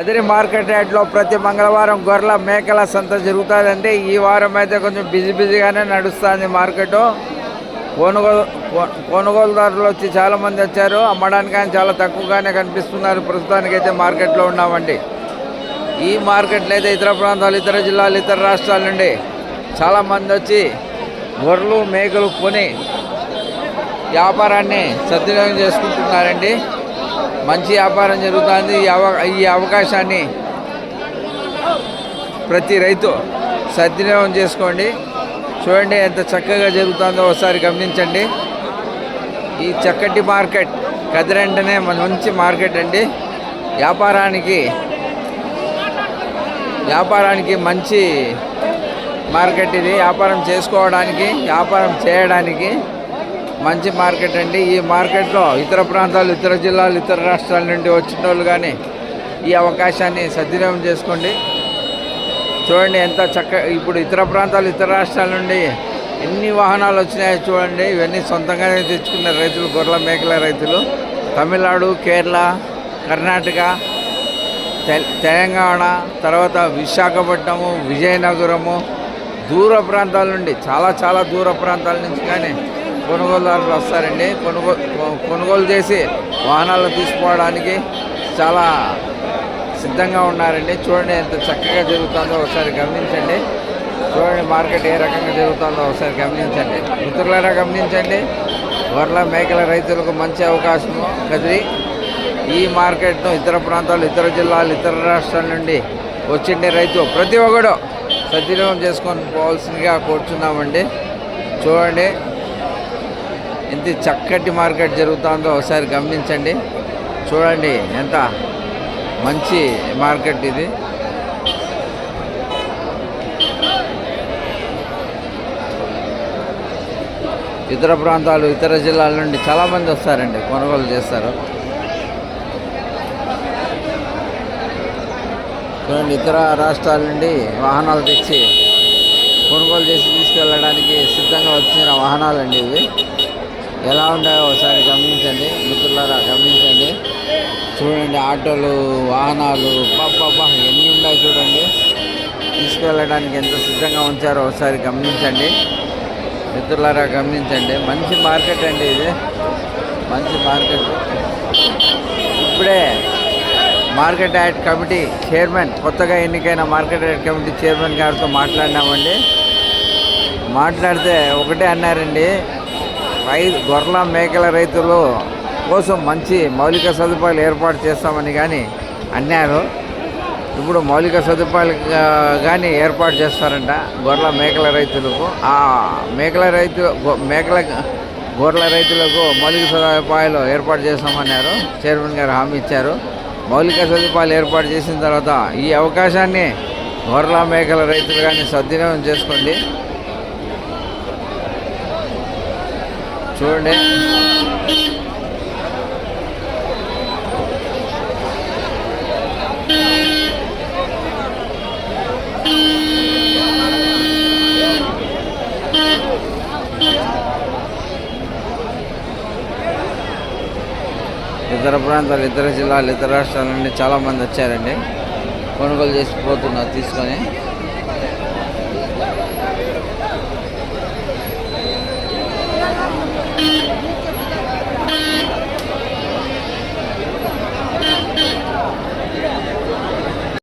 Kadiri market యార్డ్లో ప్రతి మంగళవారం గొర్రెల మేకల సంత జరుగుతుందంటే ఈ వారం అయితే కొంచెం బిజీగానే నడుస్తుంది మార్కెట్. కొనుగోలుదారులు వచ్చి చాలామంది వచ్చారు. అమ్మడానికి కానీ చాలా తక్కువగానే కనిపిస్తున్నారు. ప్రస్తుతానికైతే మార్కెట్లో ఉన్నామండి. ఈ మార్కెట్లో అయితే ఇతర ప్రాంతాలు, ఇతర జిల్లాలు, ఇతర రాష్ట్రాల నుండి చాలామంది వచ్చి గొర్రెలు మేకలు కొని వ్యాపారాన్ని సద్వినియోగం చేసుకుంటున్నారండి. మంచి వ్యాపారం జరుగుతుంది. ఈ అవకాశాన్ని ప్రతి రైతు సద్వినియోగం చేసుకోండి. చూడండి ఎంత చక్కగా జరుగుతుందో ఒకసారి గమనించండి. ఈ చక్కటి మార్కెట్ కదిరి అంటేనే మంచి మార్కెట్ అండి. వ్యాపారానికి మంచి మార్కెట్ ఇది. వ్యాపారం చేసుకోవడానికి, వ్యాపారం చేయడానికి మంచి మార్కెట్ అండి. ఈ మార్కెట్లో ఇతర ప్రాంతాలు, ఇతర జిల్లాలు, ఇతర రాష్ట్రాల నుండి వచ్చిన వాళ్ళు కానీ ఈ అవకాశాన్ని సద్వినియోగం చేసుకోండి. చూడండి ఎంత ఇప్పుడు ఇతర ప్రాంతాలు, ఇతర రాష్ట్రాల నుండి ఎన్ని వాహనాలు వచ్చినాయో చూడండి. ఇవన్నీ సొంతంగానే తెచ్చుకున్న రైతులు, గొర్రెల మేకల రైతులు. తమిళనాడు, కేరళ, కర్ణాటక, తెలంగాణ, తర్వాత విశాఖపట్నము, విజయనగరము, దూర ప్రాంతాల నుండి చాలా దూర ప్రాంతాల నుంచి కానీ కొనుగోలుదారులు వస్తారండి. కొనుగోలు చేసి వాహనాలు తీసుకోవడానికి చాలా సిద్ధంగా ఉన్నారండి. చూడండి ఎంత చక్కగా జరుగుతుందో ఒకసారి గమనించండి. చూడండి మార్కెట్ ఏ రకంగా జరుగుతుందో ఒకసారి గమనించండి. మిత్రులారా గమనించండి. గొర్రెల మేకల రైతులకు మంచి అవకాశము కదిరి. ఈ మార్కెట్ను ఇతర ప్రాంతాలు, ఇతర జిల్లాలు, ఇతర రాష్ట్రాల నుండి వచ్చిండే రైతు ప్రతి ఒక్కడు సద్వినియోగం చేసుకొని పోవాల్సిందిగా కోరుచున్నామండి. చూడండి ఎంత చక్కటి మార్కెట్ జరుగుతుందో ఒకసారి గమనించండి. చూడండి ఎంత మంచి మార్కెట్ ఇది. ఇతర ప్రాంతాలు, ఇతర జిల్లాల నుండి చాలామంది వస్తారండి, కొనుగోలు చేస్తారు. చూడండి ఇతర రాష్ట్రాల నుండి వాహనాలు తెచ్చి కొనుగోలు చేసి తీసుకెళ్ళడానికి సిద్ధంగా వచ్చిన వాహనాలండి ఇవి. ఎలా ఉన్నాయో ఒకసారి గమనించండి మిత్రులారా, గమనించండి. చూడండి ఆటోలు, వాహనాలు ఎన్ని ఉన్నాయి చూడండి. తీసుకెళ్ళడానికి ఎంత సిద్ధంగా ఉంచారో ఒకసారి గమనించండి మిత్రులారా, గమనించండి. మంచి మార్కెట్ అండి ఇది, మంచి మార్కెట్. ఇప్పుడే మార్కెట్ యార్డ్ కమిటీ చైర్మన్, కొత్తగా ఎన్నికైన మార్కెట్ యార్డ్ కమిటీ చైర్మన్ గారితో మాట్లాడినామండి. మాట్లాడితే ఒకటే అన్నారండి, గొర్రెల మేకల రైతులు కోసం మంచి మౌలిక సదుపాయాలు ఏర్పాటు చేస్తామని కానీ అన్నారు. ఇప్పుడు మౌలిక సదుపాయాలు కానీ ఏర్పాటు చేస్తారంట గొర్రెల మేకల రైతులకు. ఆ గొర్రెల రైతులకు మౌలిక సదుపాయాలు ఏర్పాటు చేస్తామన్నారు. చైర్మన్ గారు హామీ ఇచ్చారు. మౌలిక సదుపాయాలు ఏర్పాటు చేసిన తర్వాత ఈ అవకాశాన్ని గొర్రెల మేకల రైతులు కానీ సద్వినియోగం చేసుకోండి. చూడండి ఇతర ప్రాంతాలు, ఇతర జిల్లాలు, ఇతర రాష్ట్రాల నుండి చాలామంది వచ్చారండి, కొనుగోలు చేసి పోతున్నారు తీసుకొని.